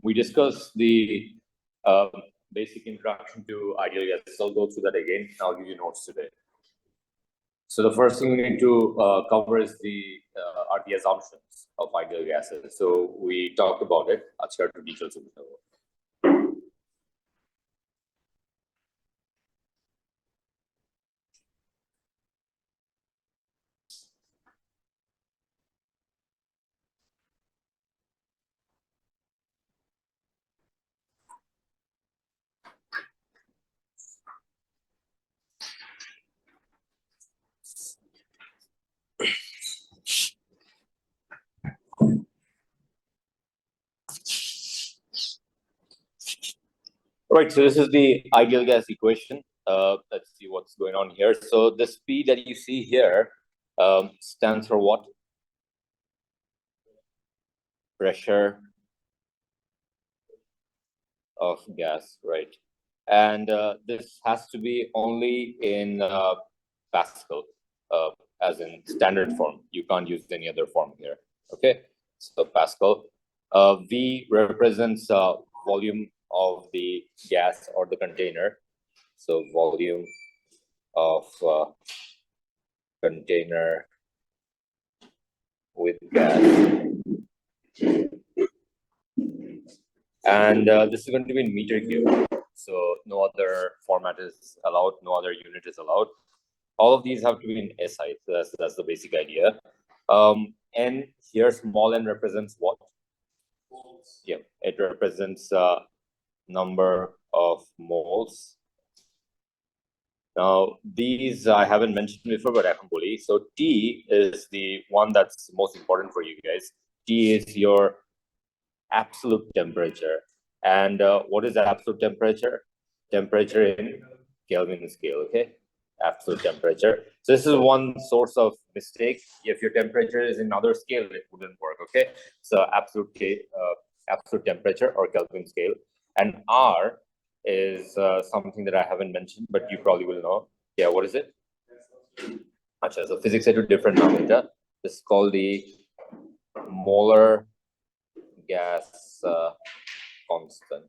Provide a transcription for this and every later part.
we discussed the basic introduction to ideal gases. I'll go through that again. I'll give you notes today. So the first thing we need to cover is are the assumptions of ideal gases. So we talked about it. I'll share the details of it. Right, so this is the ideal gas equation. Let's see what's going on here. So this P that you see here stands for what? Pressure of gas, right? And this has to be only in Pascal, as in standard form. You can't use any other form here, okay? So Pascal. V represents volume of the gas or the container. So volume of container with gas. And this is going to be in meter cube. So no other format is allowed, no other unit is allowed. All of these have to be in SI. So that's the basic idea. N here, small n represents what? Moles. Yeah, it represents number of moles. Now, these I haven't mentioned before, but I can believe. So T is the one that's most important for you guys. T is your absolute temperature. And what is the absolute temperature? Temperature in Kelvin scale, okay? Absolute temperature. So this is one source of mistake. If your temperature is in another scale, it wouldn't work, okay? So absolute temperature or Kelvin scale. And R is something that I haven't mentioned, but you probably will know. Yeah, what is it? Achha, so physics had a different parameter. This is called the molar gas constant.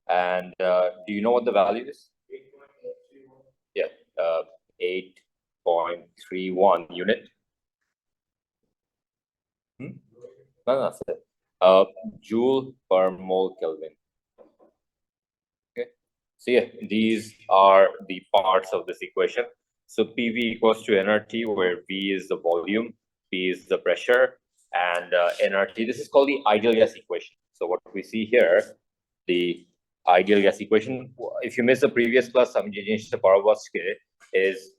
And do you know what the value is? 8.31. Yeah, 8.31 unit. No, that's it. Joule per mole Kelvin. Okay. So yeah, these are the parts of this equation. So PV equals to nRT, where V is the volume, P is the pressure, and nRT. This is called the ideal gas equation. So what we see here, the ideal gas equation. If you missed the previous class, is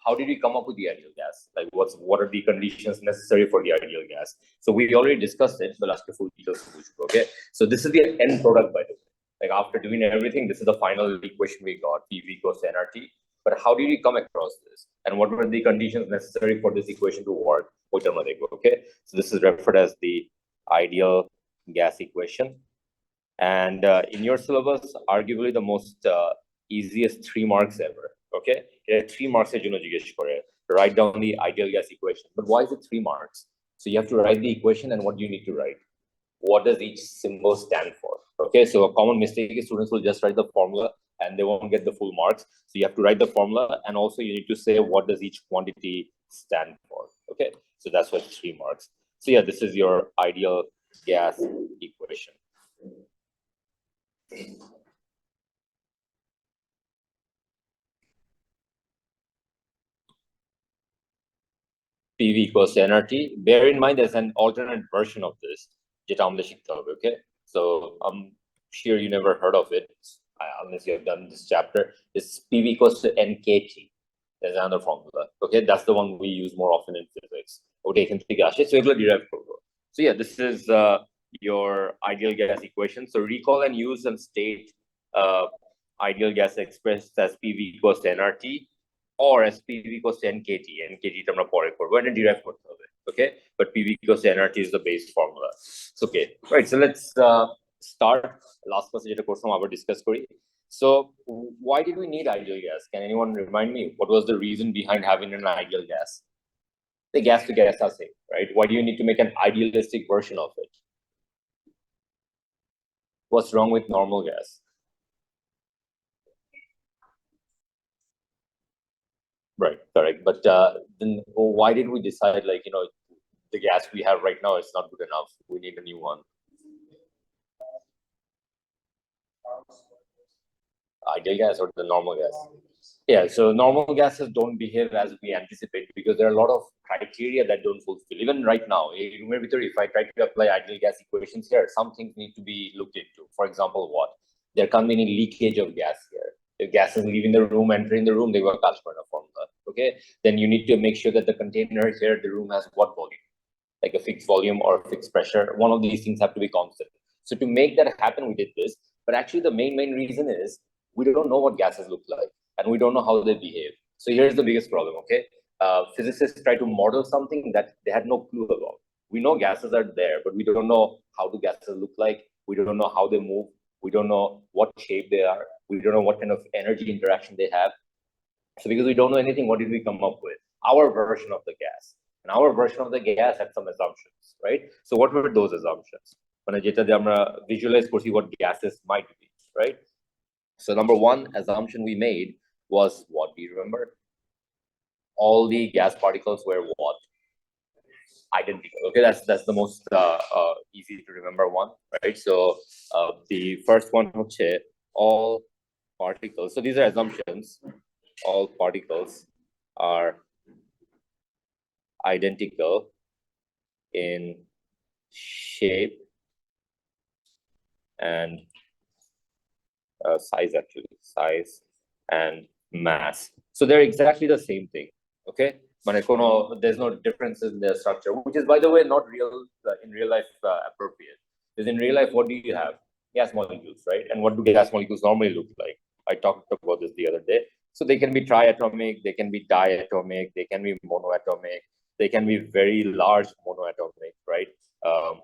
how did we come up with the ideal gas? Like what are the conditions necessary for the ideal gas? So we already discussed it, but after full details, okay. So this is the end product, by the way. Like after doing everything, this is the final equation we got, PV equals to nRT. But how did we come across this? And what were the conditions necessary for this equation to work? Okay, so this is referred as the ideal gas equation. And in your syllabus, arguably the most easiest 3 marks ever. Okay, 3 marks write down the ideal gas equation. But why is it 3 marks? So you have to write the equation, and what do you need to write? What does each symbol stand for? Okay, so a common mistake is students will just write the formula and they won't get the full marks. So you have to write the formula, and also you need to say what does each quantity stand for. Okay, so that's why 3 marks. So yeah, this is your ideal gas equation. PV equals to nRT. Bear in mind there's an alternate version of this. Okay, so I'm sure you never heard of it unless you have done this chapter. It's PV equals to NKT. There's another formula. Okay, that's the one we use more often in physics. So yeah, this is your ideal gas equation. So recall and use and state ideal gas expressed as PV equals to nRT or as PV equals to NKT. NKT term when it derive okay, but PV equals to nRT is the base formula. So, okay, right. So let's start. Last class course discuss. So why did we need ideal gas? Can anyone remind me what was the reason behind having an ideal gas? The gas to gas assay, right? Why do you need to make an idealistic version of it? What's wrong with normal gas? Right, correct. But then why did we decide, like, the gas we have right now is not good enough? We need a new one. Ideal gas or the normal gas? Yeah, so normal gases don't behave as we anticipate because there are a lot of criteria that don't fulfill. Even right now, if I try to apply ideal gas equations here, some things need to be looked into. For example, what? There can't be any leakage of gas here. If gas is leaving the room, entering the room, they will catch burner formula. Okay, then you need to make sure that the container here, the room has what volume, like a fixed volume or a fixed pressure. One of these things have to be constant. So to make that happen, we did this. But actually, the main reason is we don't know what gases look like and we don't know how they behave. So here's the biggest problem. Okay, physicists try to model something that they had no clue about. We know gases are there, but we don't know how do gases look like. We don't know how they move. We don't know what shape they are. We don't know what kind of energy interaction they have. So because we don't know anything, what did we come up with? Our version of the gas. And our version of the gas had some assumptions, right? So what were those assumptions? Visualize what gases might be, right? So number one assumption we made was what? Do you remember? All the gas particles were what? Identical. Okay, that's the most easy to remember one, right? So the first one, all particles. So these are assumptions. All particles are identical in shape and size and mass. So they're exactly the same thing. Okay, there's no differences in their structure, which is, by the way, not real in real life appropriate. Because in real life, what do you have? Gas molecules, right? And what do gas molecules normally look like? I talked about this the other day. So they can be triatomic, they can be diatomic, they can be monoatomic, they can be very large monoatomic, right?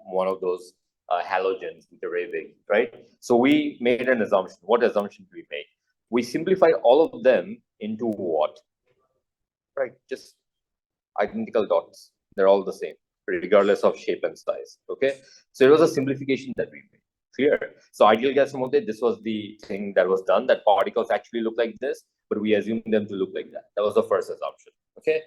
One of those halogens, the very big, right? So we made an assumption. What assumption did we make? We simplified all of them into what? Right, just identical dots. They're all the same, regardless of shape and size. Okay, so it was a simplification that we made. Clear. So ideal gas mode, this was the thing that was done, that particles actually look like this, but we assumed them to look like that. That was the first assumption. Okay.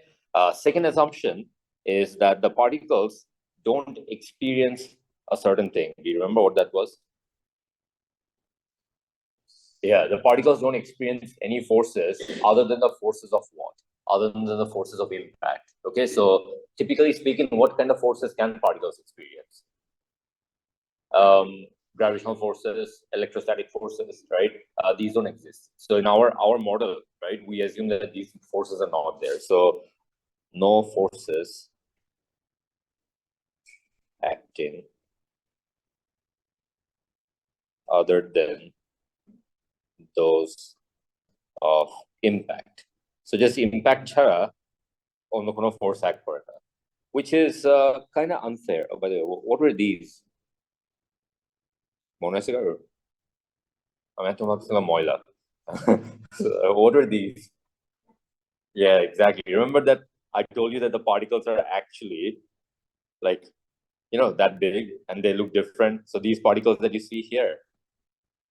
Second assumption is that the particles don't experience a certain thing. Do you remember what that was? Yeah, the particles don't experience any forces other than the forces of what? Other than the forces of impact. Okay, so typically speaking, what kind of forces can particles experience? Gravitational forces, electrostatic forces, right? These don't exist. So in our model, right, we assume that these forces are not there. So no forces acting other than those of impact. So just impact chara অন্য কোনো force act করে না, which is kind of unfair. By the way, what were these? মনে আছে কারোর? আমি এত ভাবছিলাম ময়লা. What are these? Yeah, exactly. Remember that I told you that the particles are actually like, that big and they look different. So these particles that you see here,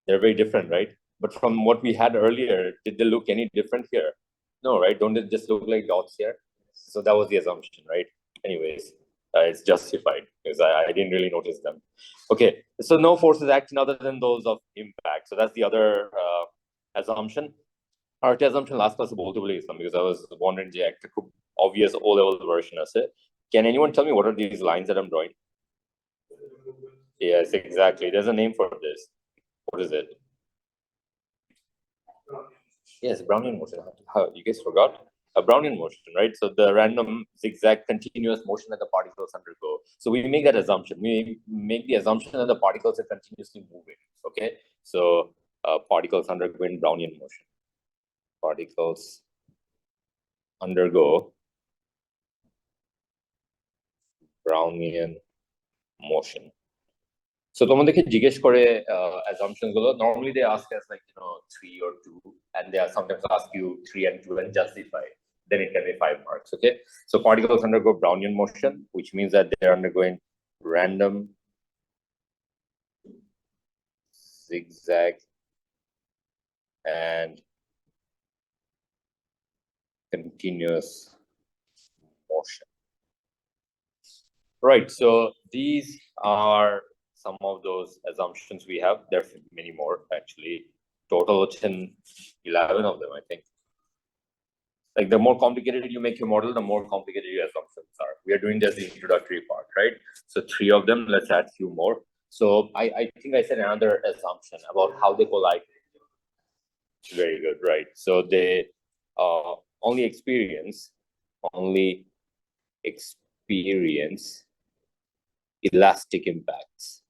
they're very different, right? But from what we had earlier, did they look any different here? No, right? Don't they just look like dots here? So that was the assumption, right? Anyways, it's justified because I didn't really notice them. Okay, so no forces acting other than those of impact. So that's the other assumption. Our assumption last class because I was wondering the obvious O-level version of it. Can anyone tell me what are these lines that I'm drawing? Yes, exactly. There's a name for this. What is it? Yes, Brownian motion. How you guys forgot? A Brownian motion, right? So the random zigzag continuous motion that the particles undergo. So we make that assumption. We make the assumption that the particles are continuously moving. Okay, so particles undergo Brownian motion. Particles undergo Brownian motion. So তোমাদেরকে জিজ্ঞেস করে assumptions গুলো, normally they ask us like 3 or 2, and they are sometimes ask you 3 and 2 and justify. Then it can be 5 marks. Okay, so particles undergo Brownian motion, which means that they're undergoing random zigzag, and continuous motion. Right, so these are some of those assumptions we have. There are many more, actually. Total 11 of them, I think. Like the more complicated you make your model, the more complicated your assumptions are. We are doing this the introductory part, right? So 3 of them, let's add a few more. So I think I said another assumption about how they collide. Very good, right? So they only experience elastic impacts.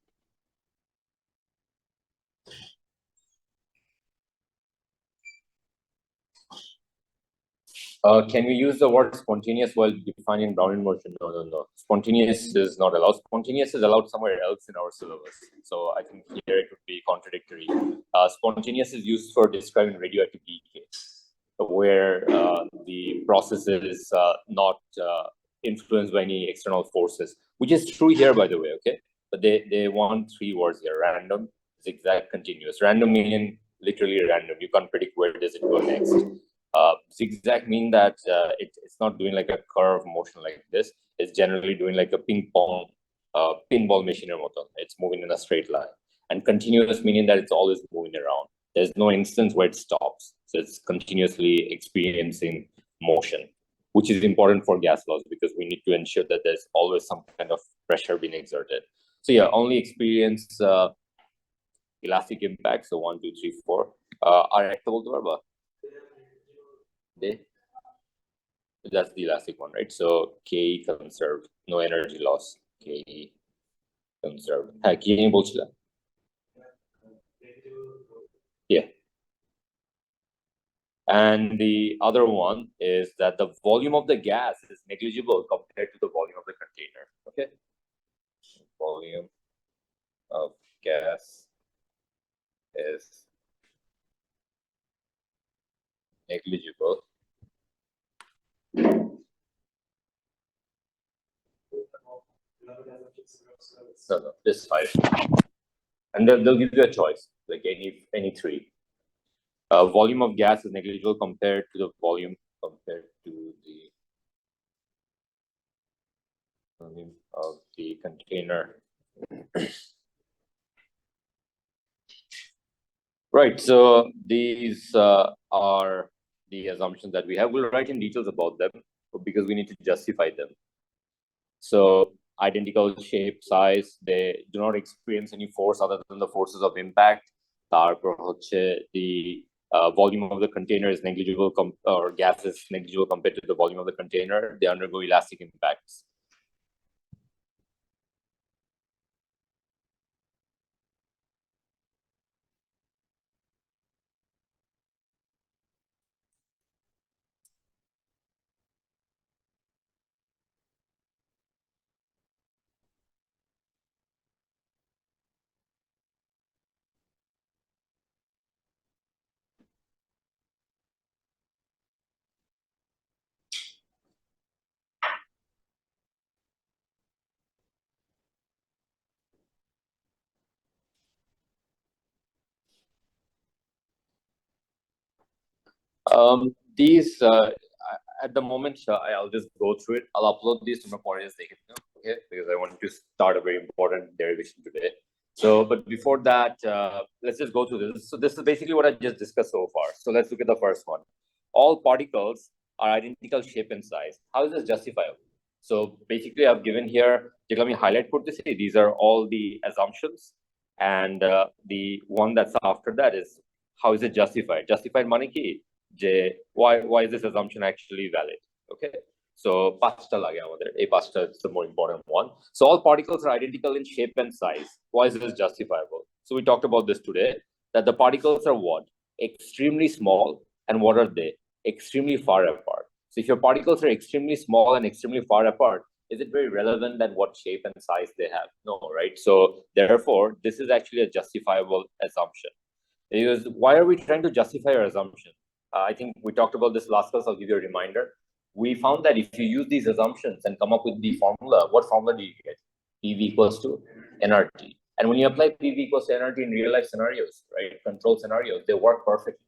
Can we use the word spontaneous while defining Brownian motion? No. Spontaneous is not allowed. Spontaneous is allowed somewhere else in our syllabus. So I think here it would be contradictory. Spontaneous is used for describing radioactive decay, where the process is not influenced by any external forces, which is true here, by the way, okay? But they want 3 words here: random, zigzag, continuous. Random meaning literally random. You can't predict where does it go next. Zigzag mean that it's not doing like a curve motion like this. It's generally doing like a ping pong pinball machine motor. It's moving in a straight line. And continuous meaning that it's always moving around. There's no instance where it stops. So it's continuously experiencing motion, which is important for gas laws because we need to ensure that there's always some kind of pressure being exerted. So yeah, only experience elastic impact. So 1, 2, 3, 4. Are that's the elastic one, right? So Ke conserved, no energy loss. Ke conserved. Yeah. And the other one is that the volume of the gas is negligible compared to the volume of the container. Okay. Volume of gas is negligible. No, this 5. And they'll give you a choice, like any 3. Volume of gas is negligible compared to the volume of the container. Right, so these are the assumptions that we have. We'll write in details about them because we need to justify them. So identical shape, size, they do not experience any force other than the forces of impact. The volume of the container is negligible or gas is negligible compared to the volume of the container. They undergo elastic impacts. These at the moment, I'll just go through it. I'll upload these to my Poirier okay, because I want to start a very important derivation today. So, but before that, let's just go through this. So this is basically what I just discussed so far. So let's look at the first one. All particles are identical shape and size. How is this justifiable? So basically, I've given here, let me highlight put this. These are all the assumptions. And the one that's after that is, how is it justified? Justified money key. Why is this assumption actually valid? Okay, so pasta lage amader. A pasta is the more important one. So all particles are identical in shape and size. Why is this justifiable? So we talked about this today, that the particles are what? Extremely small. And what are they? Extremely far apart. So if your particles are extremely small and extremely far apart, is it very relevant that what shape and size they have? No, right? So therefore, this is actually a justifiable assumption. Because why are we trying to justify our assumption? I think we talked about this last class. I'll give you a reminder. We found that if you use these assumptions and come up with the formula, what formula do you get? PV equals to nRT. And when you apply PV equals to energy in real life scenarios, right, control scenarios, they work perfectly.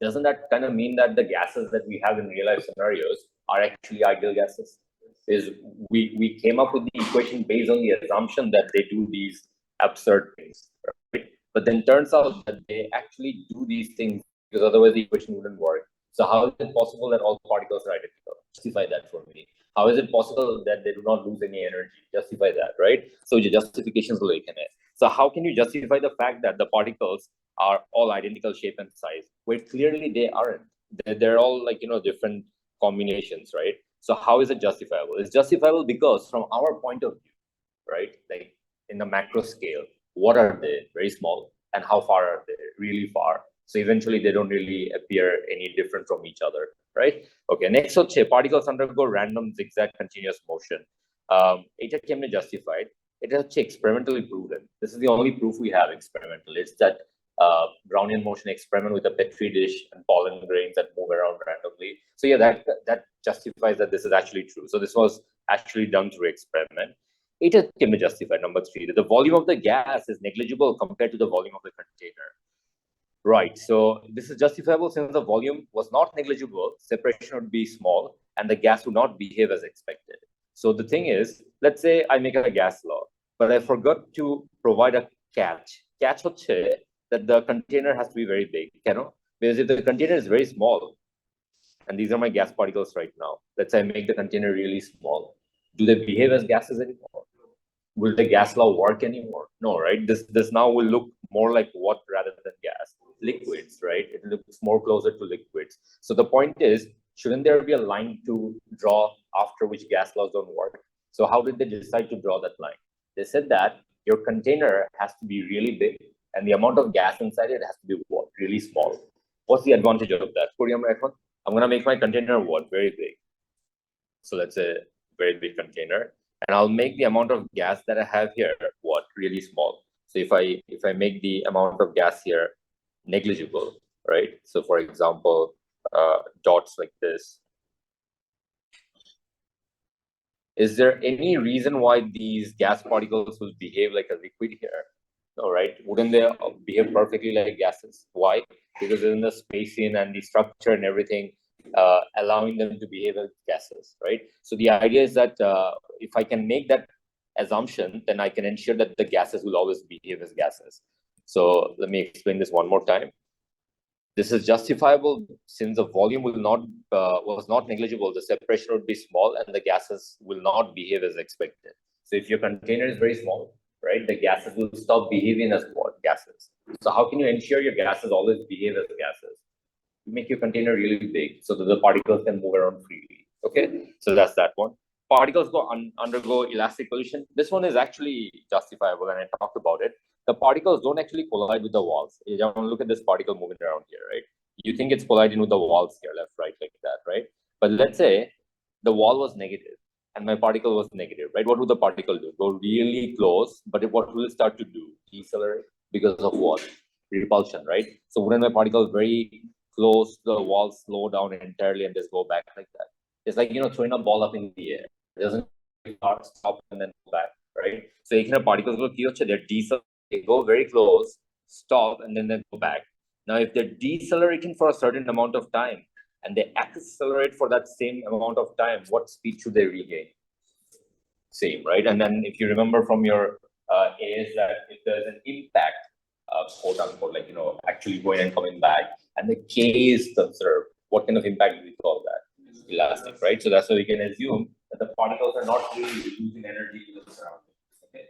Doesn't that kind of mean that the gases that we have in real life scenarios are actually ideal gases? Is we came up with the equation based on the assumption that they do these absurd things, right? But then turns out that they actually do these things because otherwise the equation wouldn't work. So how is it possible that all particles are identical? Justify that for me. How is it possible that they do not lose any energy? Justify that, right? So your justifications will make it. So how can you justify the fact that the particles are all identical shape and size, where clearly they aren't? They're all like, different combinations, right? So how is it justifiable? It's justifiable because from our point of view, right, like in the macro scale, what are they? Very small. And how far are they? Really far. So eventually they don't really appear any different from each other, right? Okay, next particles undergo random zigzag continuous motion. It can be justified. It has experimentally proven. This is the only proof we have experimental. It's that Brownian motion experiment with a petri dish and pollen grains that move around randomly. So yeah, that justifies that this is actually true. So this was actually done through experiment. It can be justified. Number 3, that the volume of the gas is negligible compared to the volume of the container. Right. So this is justifiable since the volume was not negligible, separation would be small, and the gas would not behave as expected. So the thing is, let's say I make a gas law, but I forgot to provide a catch. Catch hoche that the container has to be very big, because if the container is very small, and these are my gas particles right now, let's say I make the container really small, do they behave as gases anymore? Will the gas law work anymore? No, right? This now will look more like what rather than gas? Liquids, right? It looks more closer to liquids. So the point is, shouldn't there be a line to draw after which gas laws don't work? So how did they decide to draw that line? They said that your container has to be really big and the amount of gas inside it has to be what? Really small. What's the advantage of that? I'm going to make my container what? Very big. So let's say very big container. And I'll make the amount of gas that I have here, what? Really small. So if I make the amount of gas here negligible, right? So for example, dots like this. Is there any reason why these gas particles will behave like a liquid here? No, right? Wouldn't they behave perfectly like gases? Why? Because in the spacing and the structure and everything, allowing them to behave as gases, right? So the idea is that if I can make that assumption, then I can ensure that the gases will always behave as gases. So let me explain this one more time. This is justifiable since the volume was not negligible. The separation would be small and the gases will not behave as expected. So if your container is very small, right, the gases will stop behaving as what? Gases. So how can you ensure your gases always behave as gases? You make your container really big so that the particles can move around freely. Okay, so that's that one. Particles undergo elastic collision. This one is actually justifiable, and I talked about it. The particles don't actually collide with the walls. You don't look at this particle moving around here, right? You think it's colliding with the walls here, left, right, like that, right? But let's say the wall was negative and my particle was negative, right? What would the particle do? Go really close, but what will it start to do? Decelerate because of what? Repulsion, right? So wouldn't my particle very close to the wall slow down entirely and just go back like that? It's like, throwing a ball up in the air. It doesn't stop and then go back, right? So ekhane particles they're decelerate. They go very close, stop, and then they go back. Now, if they're decelerating for a certain amount of time and they accelerate for that same amount of time, what speed should they regain? Same, right? And then if you remember from your is that if there's an impact, quote unquote, like, actually going and coming back, and the K is conserved, what kind of impact do we call that? Elastic, right? So that's why we can assume that the particles are not really losing energy to the surroundings. Okay.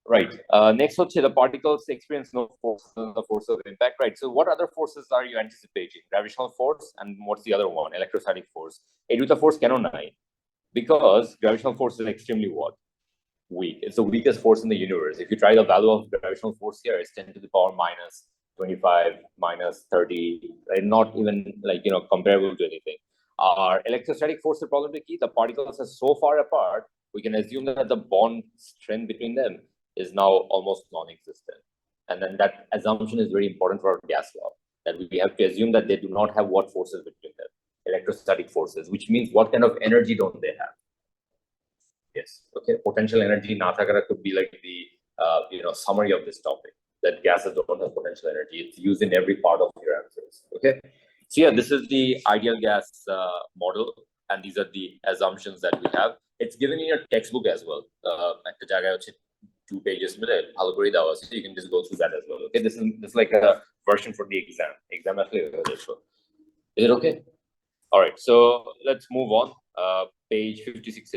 Right. Next, the particles experience no force, the force of impact. Right. So, what other forces are you anticipating? Gravitational force, and what's the other one? Electrostatic force. Edwitha force cannot die because gravitational force is extremely what? Weak. It's the weakest force in the universe. If you try the value of gravitational force here, it's 10 to the power minus 25, minus 30, right? Not even like, comparable to anything. Our electrostatic force is probably key. The particles are so far apart, we can assume that the bond strength between them is now almost non-existent. And then that assumption is very important for our gas law, that we have to assume that they do not have what forces between them? Electrostatic forces, which means what kind of energy don't they have? Yes. Okay. Potential energy nathakara could be like the summary of this topic. That gases don't have potential energy. It's used in every part of your answers. Okay. So yeah, this is the ideal gas model, and these are the assumptions that we have. It's given in your textbook as well. At the jaga 2 pages minute, so you can just go through that as well. Okay, this is like a version for the exam. Exam actually. Is it okay? All right, so let's move on. Page 56.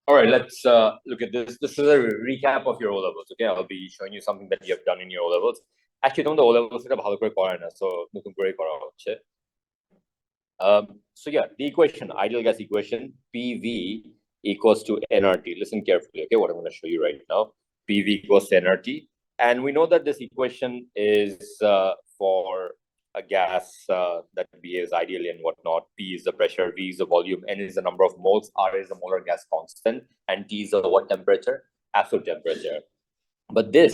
All right, let's look at this. This is a recap of your O levels. Okay, I'll be showing you something that you have done in your O levels. Actually, don't the O levels এটা ভালো করে করায় না, so নতুন করে করা হচ্ছে. So yeah, the equation, ideal gas equation, PV equals to nRT. Listen carefully, okay? What I'm going to show you right now. PV equals to nRT, and we know that this equation is for a gas that behaves ideally and whatnot. P is the pressure, V is the volume, N is the number of moles, R is the molar gas constant, and T is the what temperature? Absolute temperature. But this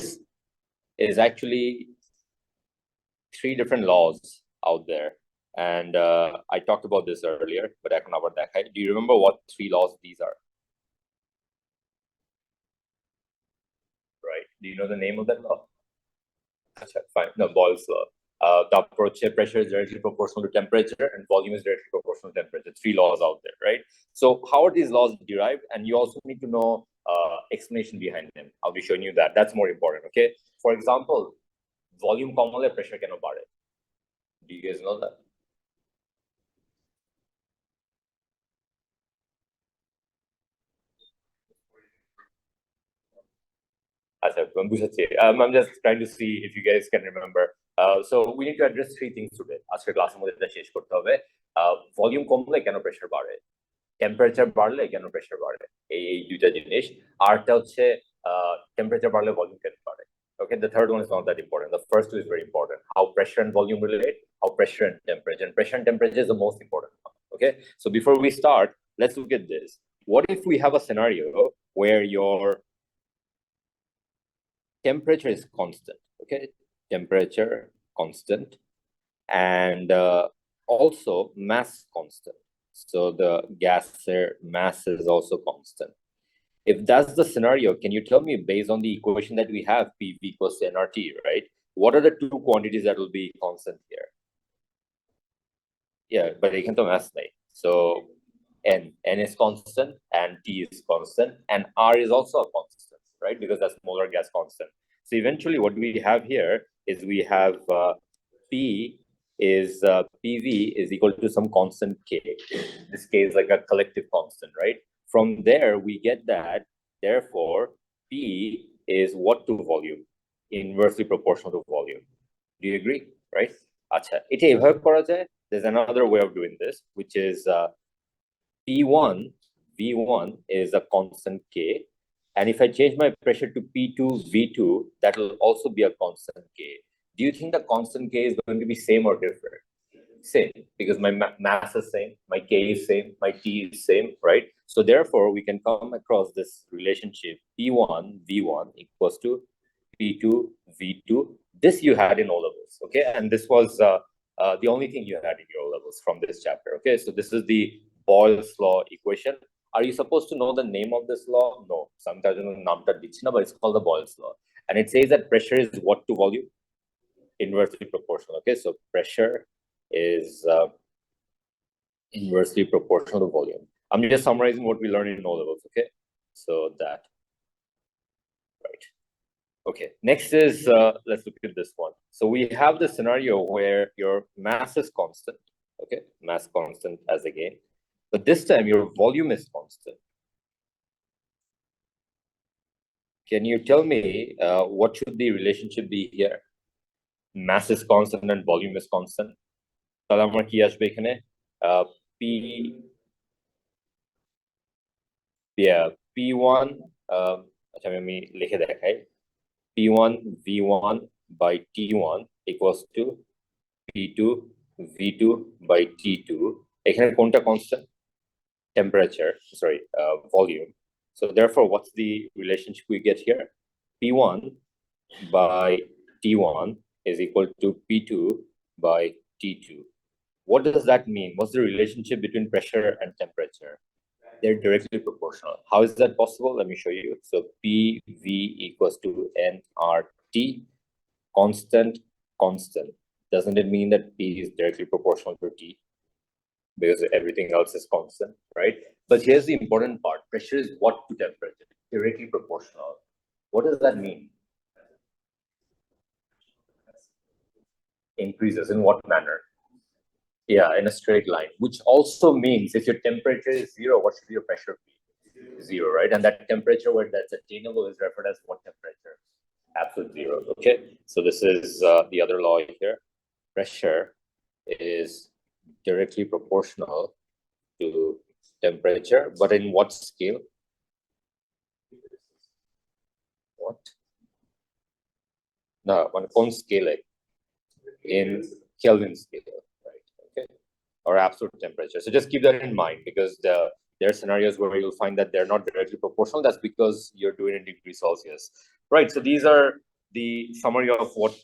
is actually 3 different laws out there. And I talked about this earlier, but I can about that. Do you remember what 3 laws these are? Right. Do you know the name of that law? Fine. No, Boyle's law. The approach pressure is directly proportional to temperature and volume is directly proportional to temperature. 3 laws out there, right? So how are these laws derived? And you also need to know explanation behind them. I'll be showing you that. That's more important, okay? For example, volume কমালে pressure কেন বাড়ে? Do you guys know that? I'm just trying to see if you guys can remember. So we need to address 3 things today. আজকের ক্লাসের মধ্যে এটা শেষ করতে হবে. ভলিউম কমলে কেন প্রেসার বাড়ে, টেম্পারেচার বাড়লে কেন প্রেসার বাড়ে, এই দুইটা জিনিস. আরটা হচ্ছে টেম্পারেচার বাড়লে ভলিউম কেন বাড়ে. Okay, the third one is not that important. The first two is very important. How pressure and volume relate, how pressure and temperature. And pressure and temperature is the most important one. Okay, so before we start, let's look at this. What if we have a scenario where your temperature is constant, okay? Temperature constant, and also mass constant. So the gas mass is also constant. If that's the scenario, can you tell me, based on the equation that we have, PV equals to nRT, right? What are the 2 quantities that will be constant here? Yeah, but they can mass name. So N is constant and T is constant, and R is also a constant, right? Because that's molar gas constant. So eventually what we have here is we have PV is equal to some constant K. This K is like a collective constant, right? From there, we get that, therefore, P is what to volume? Inversely proportional to volume. Do you agree, right? Acha, এটা এভাবে করা যায়. There's another way of doing this, which is P1, V1 is a constant K. And if I change my pressure to P2, V2, that will also be a constant K. Do you think the constant K is going to be same or different? Same, because my mass is same, my K is same, my T is same, right? So therefore, we can come across this relationship P1, V1 equals to P2, V2. This you had in O levels, okay? And this was the only thing you had in your O levels from this chapter, okay? So this is the Boyle's law equation. Are you supposed to know the name of this law? No, sometimes but it's called the Boyle's law. And it says that pressure is what to volume? Inversely proportional, okay? So pressure is inversely proportional to volume. I'm just summarizing what we learned in O levels, okay? So that, right. Okay, next is, let's look at this one. So we have the scenario where your mass is constant, okay? Mass constant as again, but this time your volume is constant. Can you tell me what should the relationship be here? mass is constant and volume is constant. তাহলে আমার কি আসবে এখানে p p1 আচ্ছা আমি লিখে দেখাই p1 v1 by t1 equals to p2 v2 by t2 এখানে কোনটা constant? Temperature, sorry, volume. So therefore, what's the relationship we get here? P1 by T1 is equal to P2 by T2. What does that mean? What's the relationship between pressure and temperature? They're directly proportional. How is that possible? Let me show you. So PV equals to nRT, constant, constant. Doesn't it mean that P is directly proportional to T? Because everything else is constant, right? But here's the important part. Pressure is what to temperature? Directly proportional. What does that mean? Increases in what manner? Yeah, in a straight line, which also means if your temperature is zero, what should your pressure be? Zero, right? And that temperature where that's attainable is referred as what temperature? Absolute zero, okay? So this is the other law here. Pressure is directly proportional to temperature, but in what scale? What? No, on scale, in Kelvin scale, right? Okay, or absolute temperature. So just keep that in mind because there are scenarios where you'll find that they're not directly proportional. That's because you're doing in degrees Celsius, right? So these are the summary of what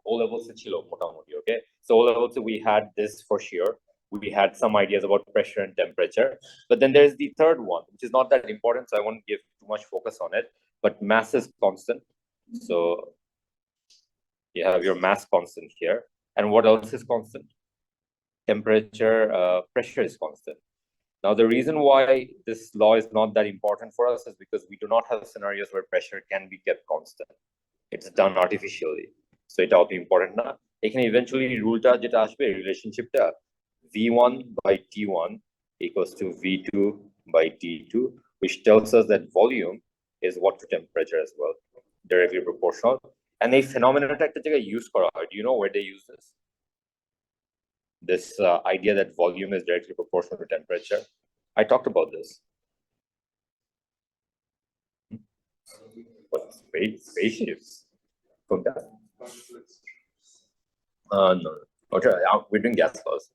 O levels chilo motamoti. Okay, so O levels we had this for sure. We had some ideas about pressure and temperature, but then there's the third one, which is not that important, so I won't give too much focus on it. But mass is constant, so you have your mass constant here. And what else is constant? Temperature, pressure is constant. Now, the reason why this law is not that important for us is because we do not have scenarios where pressure can be kept constant. It's done artificially. So it will be important now. Eventually, rule jeta ashbe relationship V1 by T1 equals to V2 by T2, which tells us that volume is what to temperature as well, directly proportional. And a phenomenon use kora hoy. Do you know where they use this? This idea that volume is directly proportional to temperature. I talked about this. What spaceships? No. Okay, we're doing gas laws.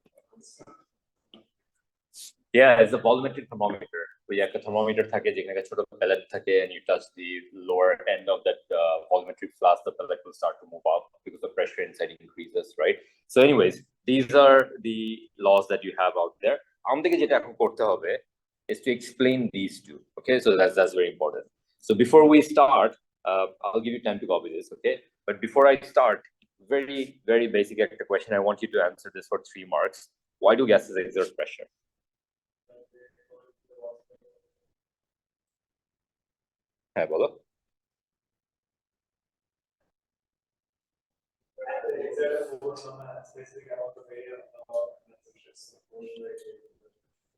Yeah, it's a volumetric thermometer. We have a thermometer pellet and you touch the lower end of that volumetric flask, the pellet will start to move up because the pressure inside increases, right? So anyways, these are the laws that you have out there. Is to explain these two. Okay, so that's very important. So before we start, I'll give you time to copy this, okay? But before I start, very basic question. I want you to answer this for 3 marks. Why do gases exert pressure? হ্যাঁ বলো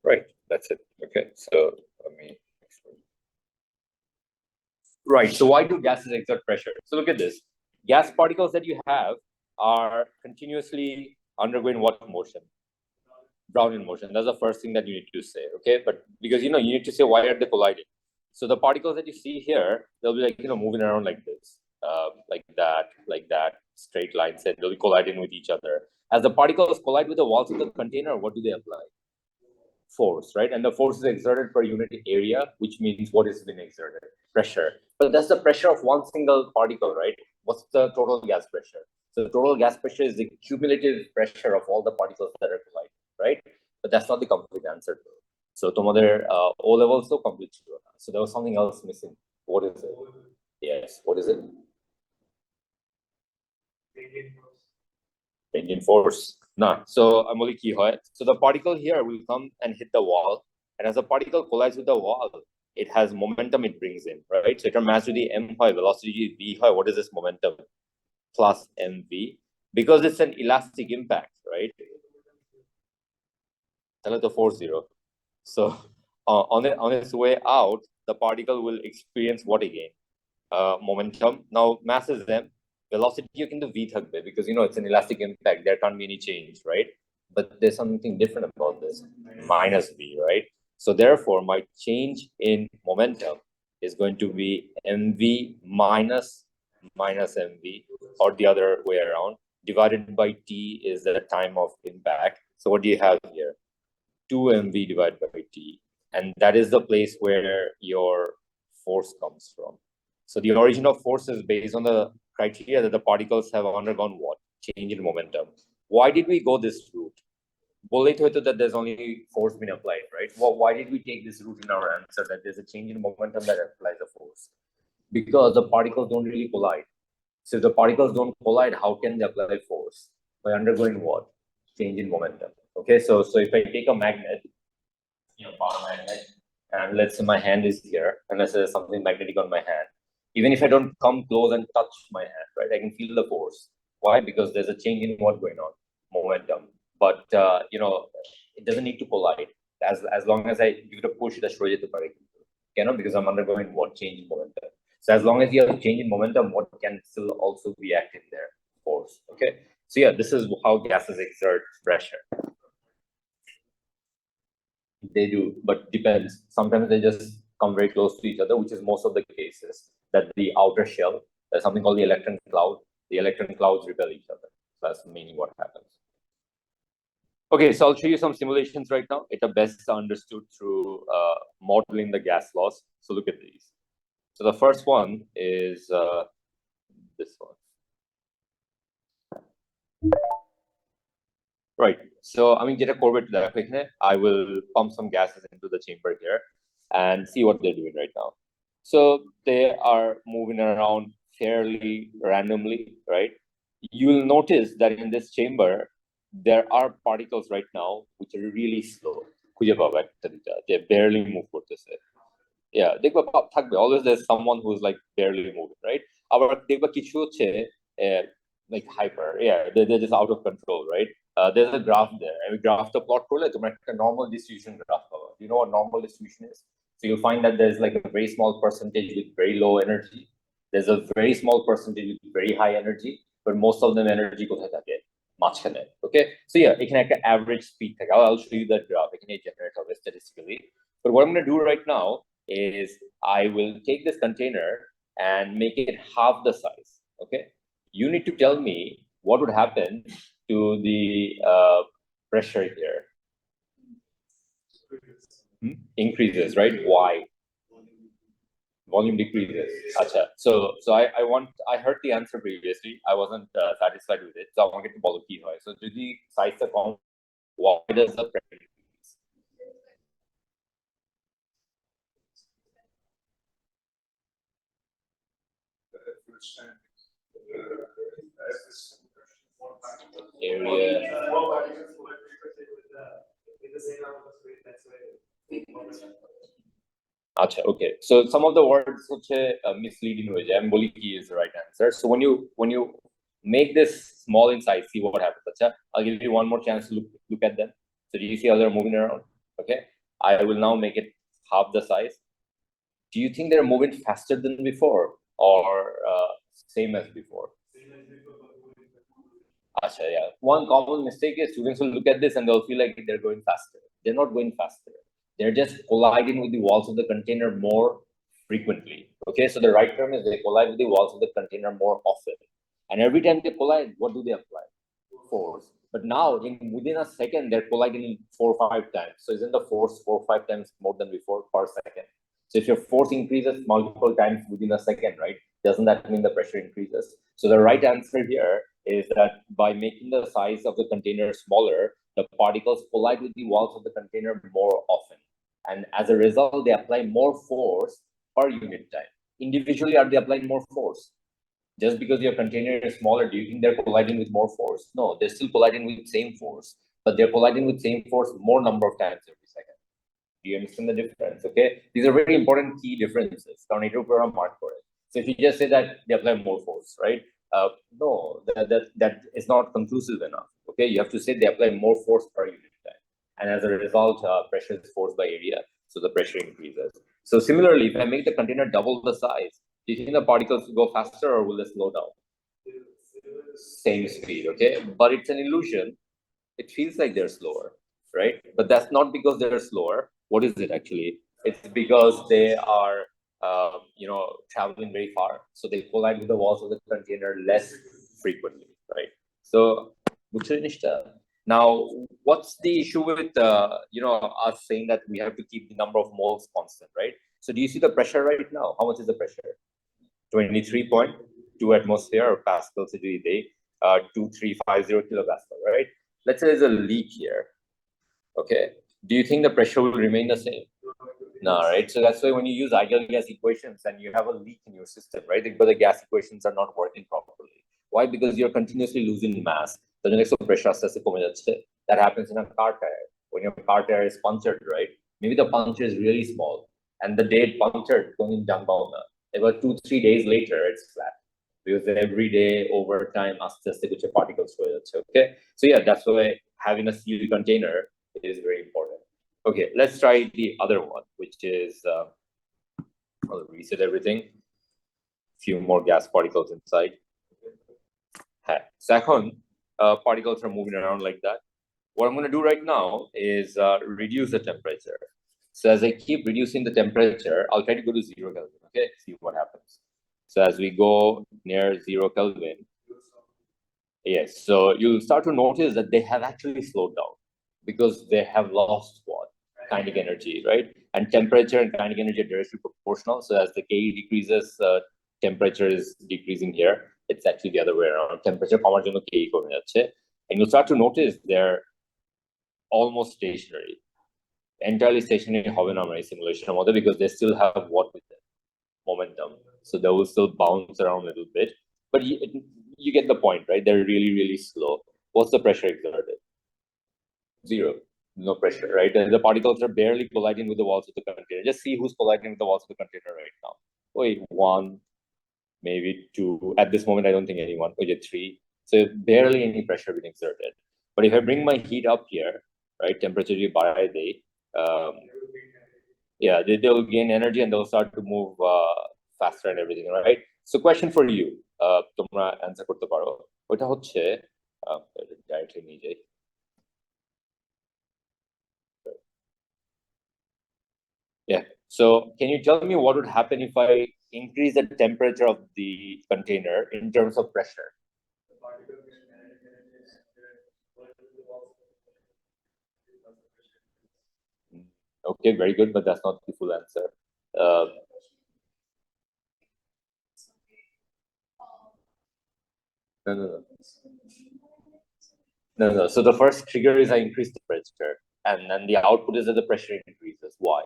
right, that's it. Okay, so let me explain. Right, so why do gases exert pressure? So look at this. Gas particles that you have are continuously undergoing what motion? Brownian motion. That's the first thing that you need to say, okay? But because you need to say why are they colliding? So the particles that you see here, they'll be like moving around like this, like that, straight lines, and they'll be colliding with each other. As the particles collide with the walls of the container, what do they apply? Force, right? And the force is exerted per unit area, which means what is being exerted? Pressure. But that's the pressure of one single particle, right? What's the total gas pressure? So the total gas pressure is the cumulative pressure of all the particles that are colliding, right? But that's not the complete answer. So tomader O level so complete. So there was something else missing. What is it? Yes, what is it? Radiant force. Nah. So I'm only key hoy. So the particle here will come and hit the wall, and as the particle collides with the wall, it has momentum it brings in, right? So it mass to the m hoy, velocity b hoy. What is this momentum? Plus mv, because it's an elastic impact, right? Tell it the force 0. So on its way out, the particle will experience what again? Momentum. Now mass is m. velocity কিন্তু v থাকবে because it's an elastic impact, there can't be any change, right? But there's something different about this, minus v, right? So therefore my change in momentum is going to be mv minus mv, or the other way around, divided by t is the time of impact. So what do you have here? 2mv divided by t, and that is the place where your force comes from. So the origin of force is based on the criteria that the particles have undergone what? Change in momentum. Why did we go this route? That there's only force being applied, right? Well, why did we take this route in our answer that there's a change in momentum that applies the force? Because the particles don't really collide. So if the particles don't collide, how can they apply force? By undergoing what? Change in momentum. Okay, so if I take a magnet, power magnet, and let's say my hand is here, and let's say there's something magnetic on my hand. Even if I don't come close and touch my hand, right, I can feel the force. Why? Because there's a change in what going on? Momentum. But it doesn't need to collide. As long as I give it a push, it shows it to because I'm undergoing what? Change in momentum. So as long as you have a change in momentum, what can still also be active there? Force. Okay. So yeah, this is how gases exert pressure. They do, but depends. Sometimes they just come very close to each other, which is most of the cases. That the outer shell, there's something called the electron cloud. The electron clouds repel each other. So that's mainly what happens. Okay, so I'll show you some simulations right now. It's best understood through modeling the gas laws. So look at these. So the first one is this one. Right. So I mean, get a Corvette to that. I will pump some gases into the chamber here and see what they're doing right now. So they are moving around fairly randomly, right? You will notice that in this chamber, there are particles right now which are really slow. They barely move. Yeah, always there's someone who's like barely moving, right? Like hyper, yeah, they're just out of control, right? There's a graph there, and we graph the plot correlate to a normal distribution graph. You know what normal distribution is? So you'll find that there's like a very small percentage with very low energy. There's a very small percentage with very high energy, but most of them energy কোথায় থাকে? মাঝখানে. Okay, so yeah, এখানে একটা average speed থাকে. I'll show you that graph. এখানে generate হবে statistically. But what I'm going to do right now is I will take this container and make it half the size. Okay, you need to tell me what would happen to the pressure here. Increases, right? Why? Volume decreases. Acha. So I heard the answer previously. I wasn't satisfied with it, so I want to get to follow key. So do the size the comp? Why does the pressure decrease? Area. Acha, okay. So some of the words misleading is the right answer. So when you make this small in size, see what happens. Acha, I'll give you one more chance to look at them. So do you see how they're moving around? Okay. I will now make it half the size. Do you think they're moving faster than before or same as before? Acha, yeah. One common mistake is students will look at this and they'll feel like they're going faster. They're not going faster. They're just colliding with the walls of the container more frequently. Okay, so the right term is they collide with the walls of the container more often. And every time they collide, what do they apply? Force. But now, within a second, they're colliding 4 or 5 times. So isn't the force 4 or 5 times more than before per second? So if your force increases multiple times within a second, right, doesn't that mean the pressure increases? So the right answer here is that by making the size of the container smaller, the particles collide with the walls of the container more often. And as a result, they apply more force per unit time. Individually, are they applying more force? Just because your container is smaller, do you think they're colliding with more force? No, they're still colliding with same force, but they're colliding with same force more number of times every second. Do you understand the difference? Okay, these are very important key differences. Mark for it. So if you just say that they apply more force, right? No, that is not conclusive enough. Okay, you have to say they apply more force per unit time, and as a result, pressure is forced by area, so the pressure increases. So similarly, if I make the container double the size, do you think the particles will go faster or will they slow down? same speed, okay? But it's an illusion. It feels like they're slower, right? But that's not because they're slower. What is it actually? It's because they are, traveling very far. So they collide with the walls of the container less frequently, right? So, now, what's the issue with, us saying that we have to keep the number of moles constant, right? So do you see the pressure right now? How much is the pressure? 23.2 atmosphere or pascals a day, 2350 kilopascal, right? Let's say there's a leak here. Okay. Do you think the pressure will remain the same? No, right? So that's why when you use ideal gas equations and you have a leak in your system, right? Because the gas equations are not working properly. Why? Because you're continuously losing mass. The next pressure that happens in a car tire. When your car tire is punctured, right? Maybe the puncture is really small. And the day it punctured, going down, about 2-3 days later, it's flat. Because every day over time, particles. Okay. So yeah, that's why having a sealed container is very important. Okay, let's try the other one, which is, I'll reset everything. Few more gas particles inside. So particles are moving around like that. What I'm going to do right now is reduce the temperature. So as I keep reducing the temperature, I'll try to go to 0 Kelvin, okay? See what happens. So as we go near 0 Kelvin, yes, so you'll start to notice that they have actually slowed down because they have lost what? Kinetic energy, right? And temperature and kinetic energy are directly proportional. So as the K decreases, temperature is decreasing here. It's actually the other way around. Temperature কমার জন্য K কমে যাচ্ছে. And you'll start to notice they're almost stationary. Entirely stationary হবে না আমরা simulation model because they still have what with them? Momentum. So they will still bounce around a little bit. But you get the point, right? They're really, really slow. What's the pressure exerted? 0. No pressure, right? And the particles are barely colliding with the walls of the container. Just see who's colliding with the walls of the container right now. Wait, 1, maybe 2. At this moment, I don't think anyone. Wait, 3. So barely any pressure being exerted. But if I bring my heat up here, right, temperature yeah, they'll gain energy and they'll start to move faster and everything, right? So question for you, তোমরা answer করতে পারো ওটা হচ্ছে directly নিয়ে যাই Yeah. So can you tell me what would happen if I increase the temperature of the container in terms of pressure? Okay, very good, but that's not the full answer. No. No. So the first trigger is I increase the pressure, and then the output is that the pressure increases. Why?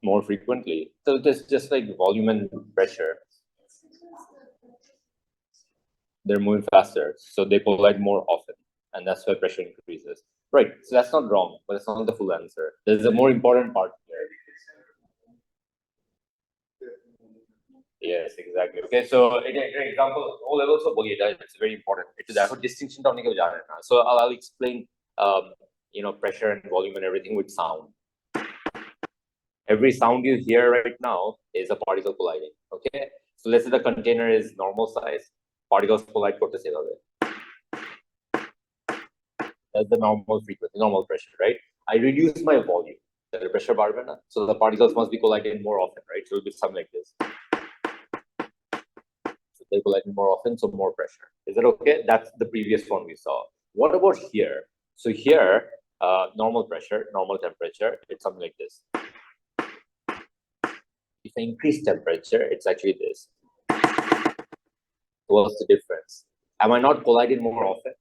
More frequently. So it's just like volume and pressure. They're moving faster, so they collide more often, and that's why pressure increases. Right. So that's not wrong, but it's not the full answer. There's a more important part here. Yes, exactly. Okay, so an example, O levels of Bogota, it's very important. It's a distinction. So I'll explain, pressure and volume and everything with sound. Every sound you hear right now is a particle colliding. Okay, so let's say the container is normal size, particles collide. That's the normal frequency, normal pressure, right? I reduce my volume, the pressure bar, so the particles must be colliding more often, right? So it'll be something like this. They collide more often, so more pressure. Is that okay? That's the previous one we saw. What about here? So here, normal pressure, normal temperature, it's something like this. If I increase temperature, it's actually this. What's the difference? Am I not colliding more often?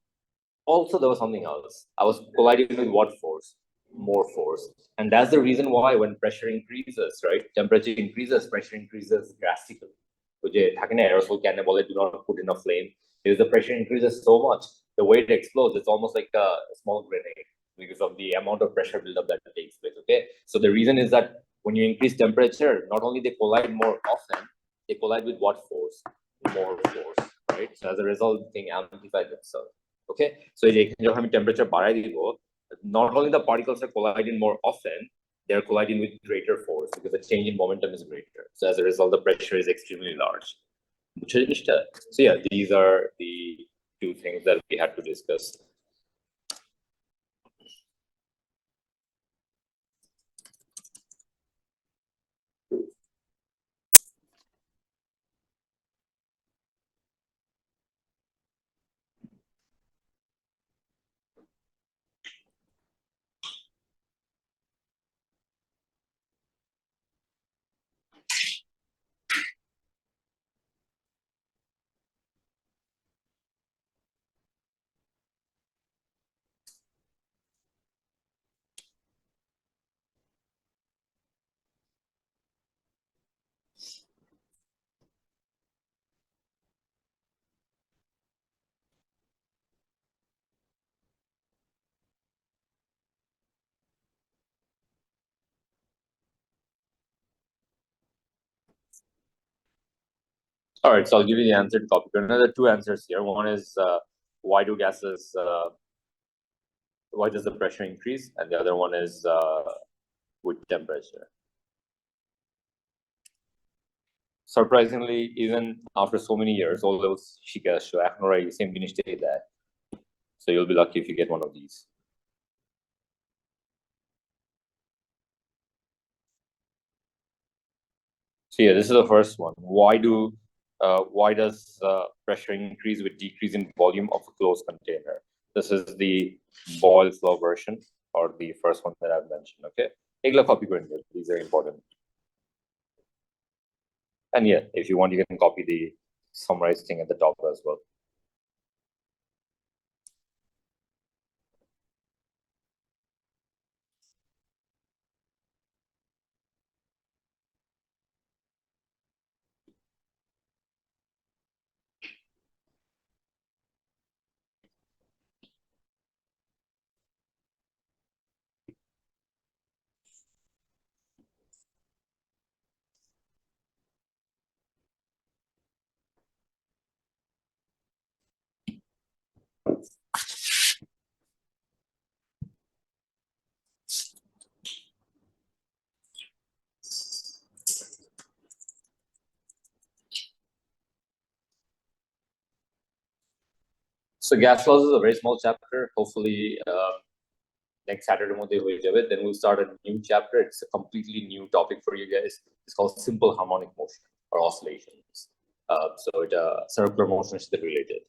Also, there was something else. I was colliding with what force? More force. And that's the reason why when pressure increases, right? Temperature increases, pressure increases drastically. Aerosol can do not put in a flame. Because the pressure increases so much, the way it explodes, it's almost like a small grenade because of the amount of pressure buildup that takes place. Okay. So the reason is that when you increase temperature, not only they collide more often, they collide with what force? More force, right? So as a result, the thing amplifies itself. Okay. So if temperature not only the particles are colliding more often, they're colliding with greater force because the change in momentum is greater. So as a result, the pressure is extremely large. So yeah, these are the two things that we had to discuss. All right, so I'll give you the answer to topic. Another two answers here. One is why do gases, why does the pressure increase? And the other one is with temperature. Surprisingly, even after so many years, all those shikas show the same finish that. So you'll be lucky if you get one of these. So yeah, this is the first one. Why does pressure increase with decrease in volume of a closed container? This is the Boyle's law version, or the first one that I've mentioned. Okay, এগুলো copy করে নিও. These are important. And yeah, if you want, you can copy the summarized thing at the top as well. So gas laws is a very small chapter. Hopefully, next Saturday then we'll start a new chapter. It's a completely new topic for you guys. It's called simple harmonic motion or oscillations. So it circular motion is related.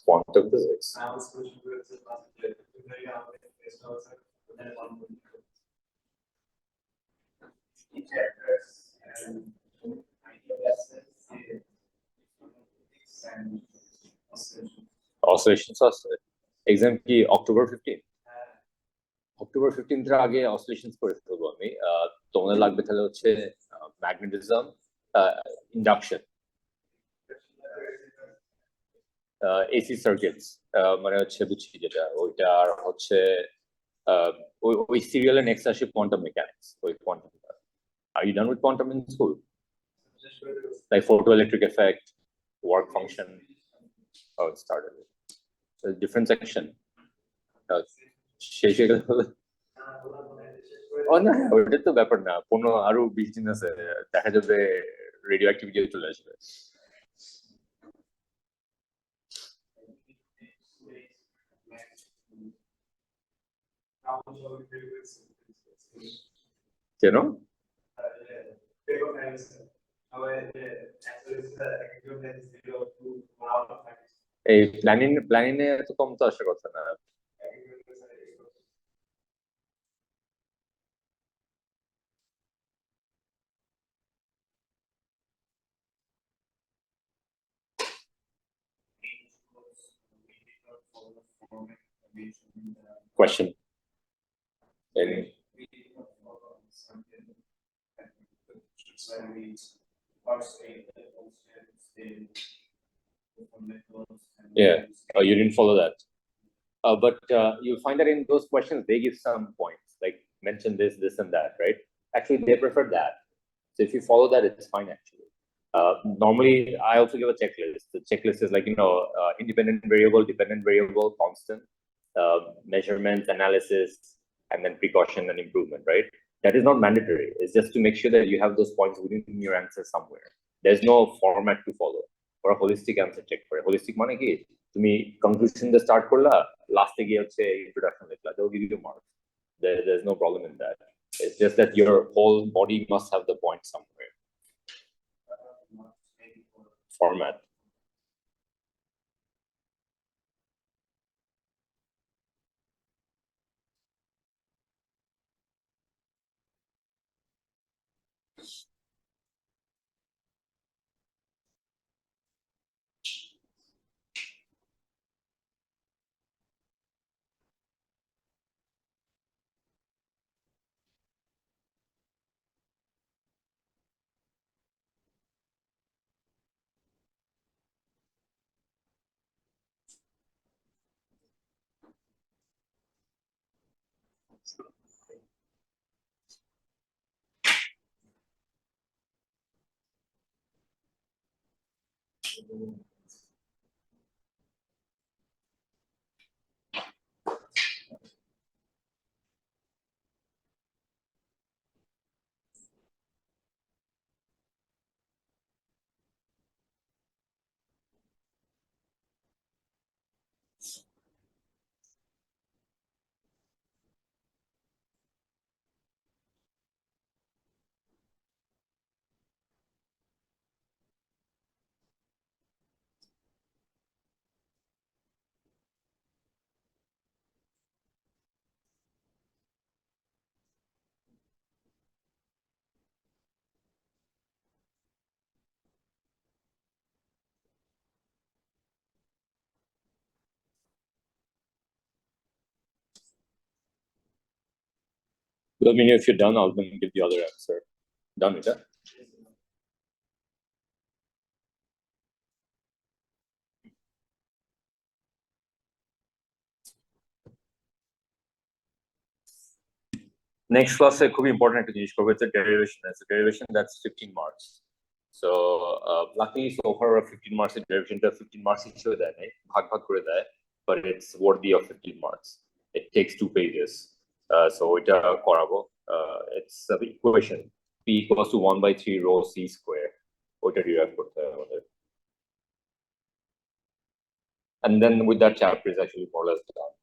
Quantum physics. Oscillations আছে exam কি October 15 October 15 এর আগে অসিলেশনস করে ফেলবো আমি তোমাদের লাগবে তাহলে হচ্ছে ম্যাগনেটিজম ইন্ডাকশন এসি সার্কিটস মানে হচ্ছে বুঝছি যেটা ওইটা আর হচ্ছে ওই সিরিয়ালে নেক্সট আসে কোয়ান্টাম মেকানিক্স ওই quantum are you done with quantum in school like photoelectric effect work function how it started so different section শেষে গেল ও না ওইটা তো ব্যাপার না কোনো আরো 20 দিন আছে দেখা যাবে রেডিও অ্যাক্টিভিটি চলে আসবে কেন এই প্ল্যানিং এ এত কম তো আসার কথা না question. when we parse the constants in different methods. Yeah. Oh, you didn't follow that. But you'll find that in those questions, they give some points, like mention this, this, and that, right? Actually, they prefer that. So if you follow that, it's fine, actually. Normally, I also give a checklist. The checklist is like, independent variable, constant, measurements, analysis, and then precaution and improvement, right? That is not mandatory. It's just to make sure that you have those points within your answer somewhere. There's no format to follow for a holistic answer check. For a holistic মানে কি তুমি conclusion দিয়ে start করলা, last গিয়ে হচ্ছে introduction লিখলা, they'll give you marks. There's no problem in that. It's just that your whole body must have the point somewhere. Format. Let me know if you're done. I'll then give the other answer. Done with that? Next class is very important to জিনিস করবে, it's a derivation. It's a derivation that's 15 marks. So luckily so far 15 marks in derivation, 15 marks হিসেবে দেয় নাই, ভাগ করে দেয়, but it's worthy of 15 marks. It takes 2 pages. So এটা করাবো. It's the equation p equals to 1/3 rho c square. ওইটা derive করতে হবে আমাদের. And then with that chapter is actually more or less done.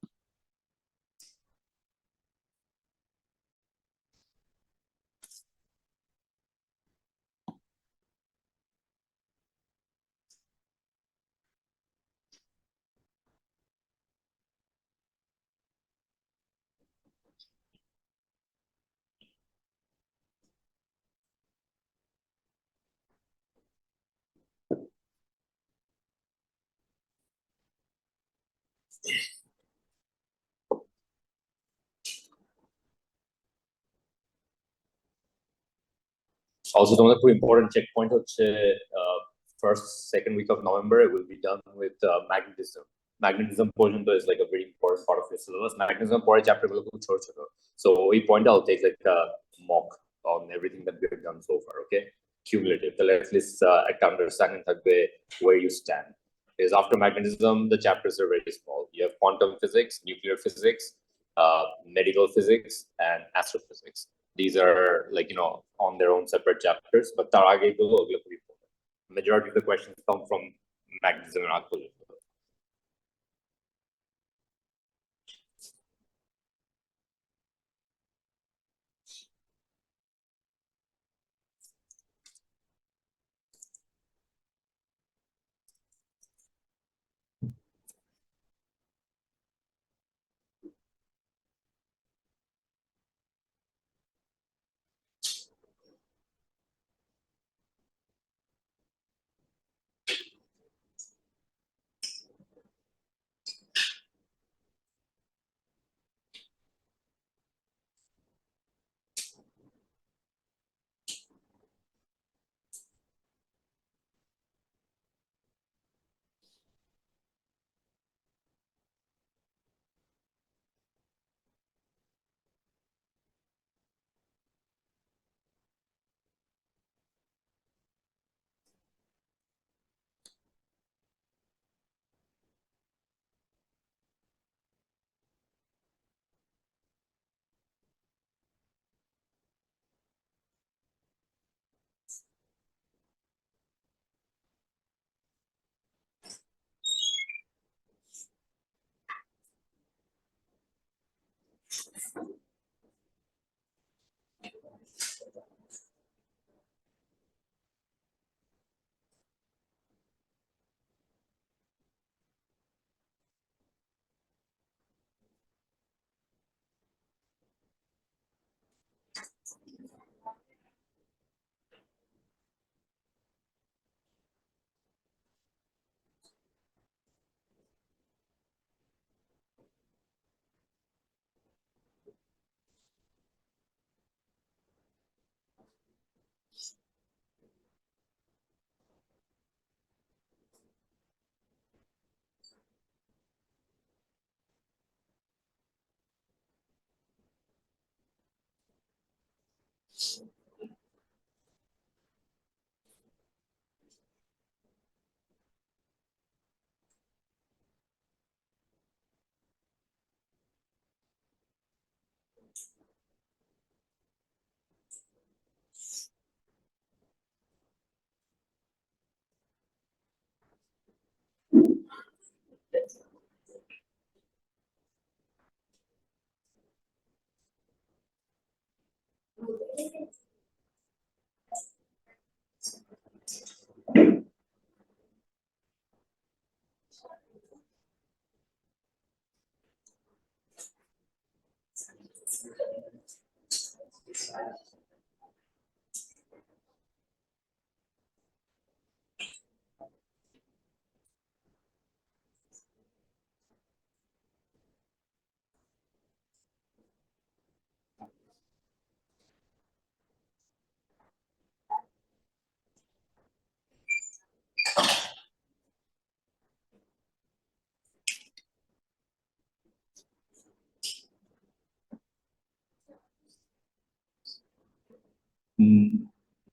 Also, the other important checkpoint হচ্ছে first, second week of November, it will be done with magnetism. Magnetism পর্যন্ত is like a very important part of the syllabus. Magnetism পরের chapter গুলো খুব ছোট ছোট. So ওই point I'll take like a mock on everything that we have done so far, okay? Cumulative. So at least একটা understanding থাকবে where you stand. Because after magnetism, the chapters are very small. You have quantum physics, nuclear physics, medical physics, and astrophysics. These are like, on their own separate chapters, but তার আগে গুলো ওগুলো খুব important. Majority of the questions come from magnetism and alcohol.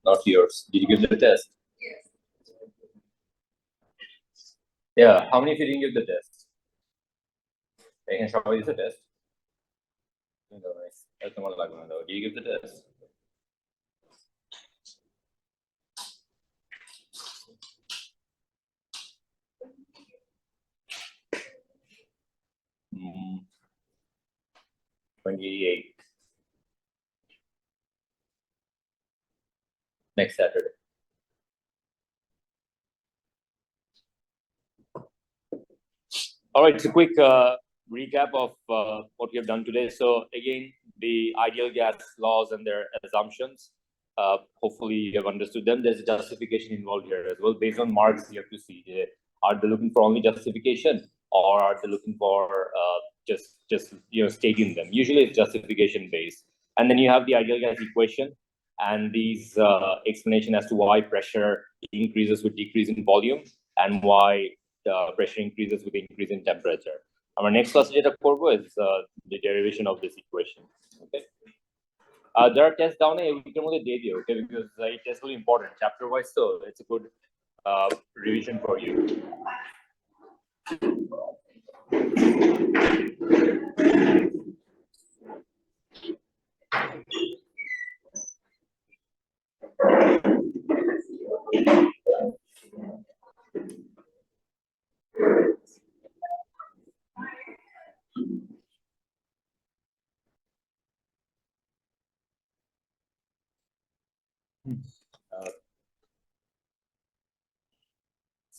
Not yours. Did you give the test? Yeah. How many of you didn't give the test? I can show you the test. Did you give the test? Mm, 28. Next Saturday. All right, so quick recap of what we have done today. So again, the ideal gas laws and their assumptions. Hopefully you have understood them. There's a justification involved here as well. Based on marks, you have to see, are they looking for only justification, or are they looking for just stating them? Usually it's justification based. And then you have the ideal gas equation and these explanation as to why pressure increases with decrease in volume and why pressure increases with increase in temperature. Our next class data করব is the derivation of this equation. Okay. There are tests down here. We can only দিয়ে দিও, okay, because it is really important chapter wise, so it's a good revision for you.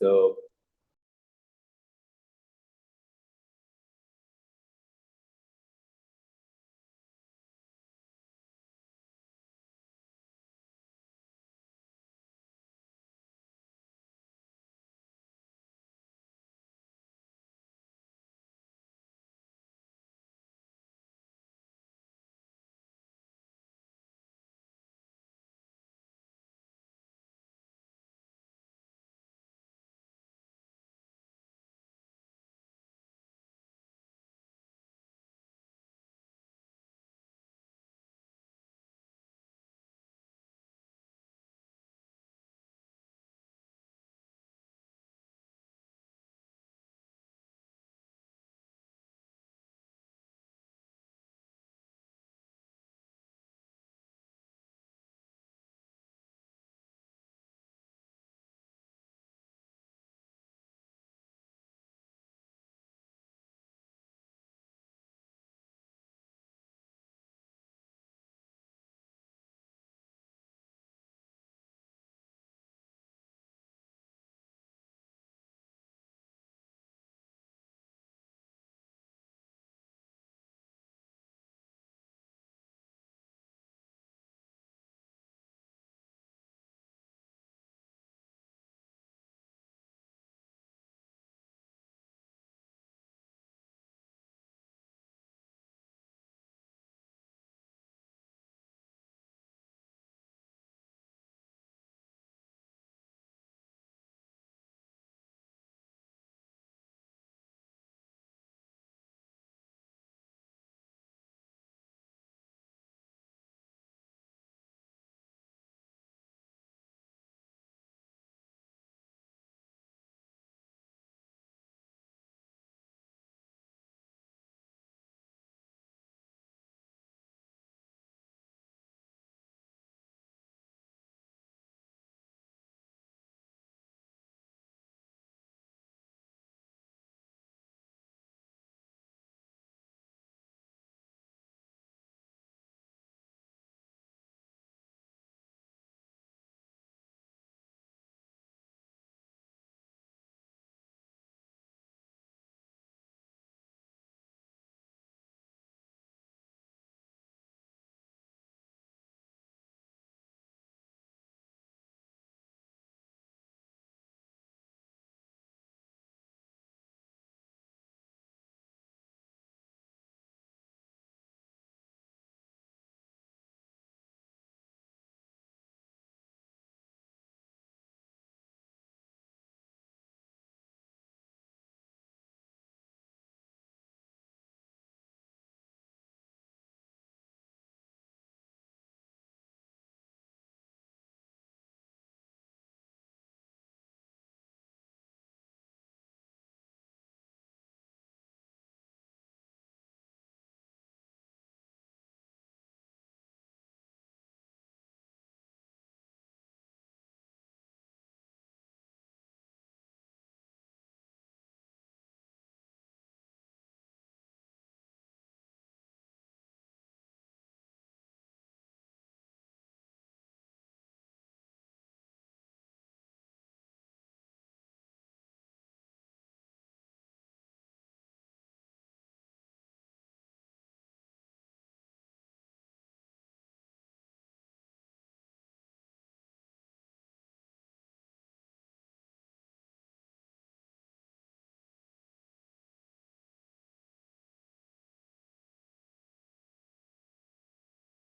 So